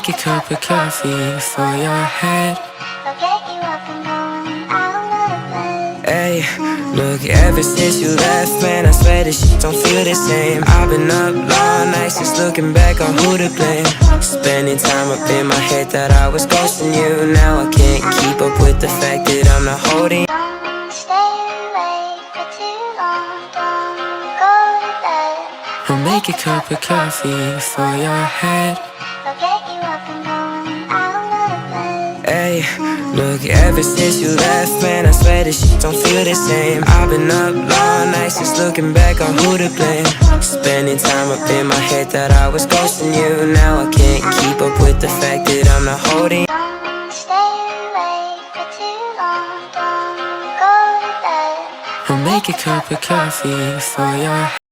make a cup of coffee for your head. I'll get you up and going out of bed. Hey, look, ever since you left, man, I swear this shit don't feel the same. I've been up all night just looking back on who to blame. Spending time up in my head that I was ghosting you. Now I can't keep up with the fact that I'm not holding. Don't stay awake for too long. Don't go to bed. I'll make a cup of coffee for your head. I'll get you up and going out of bed. Hey, look, ever since you left, man, I swear this shit don't feel the same. I've been up all night just looking back on who to blame. Spending time up in my head that I was ghosting you. Now I can't keep up with the fact that I'm not holding. Don't stay awake for too long. Don't go to bed. I'll make a cup of coffee for your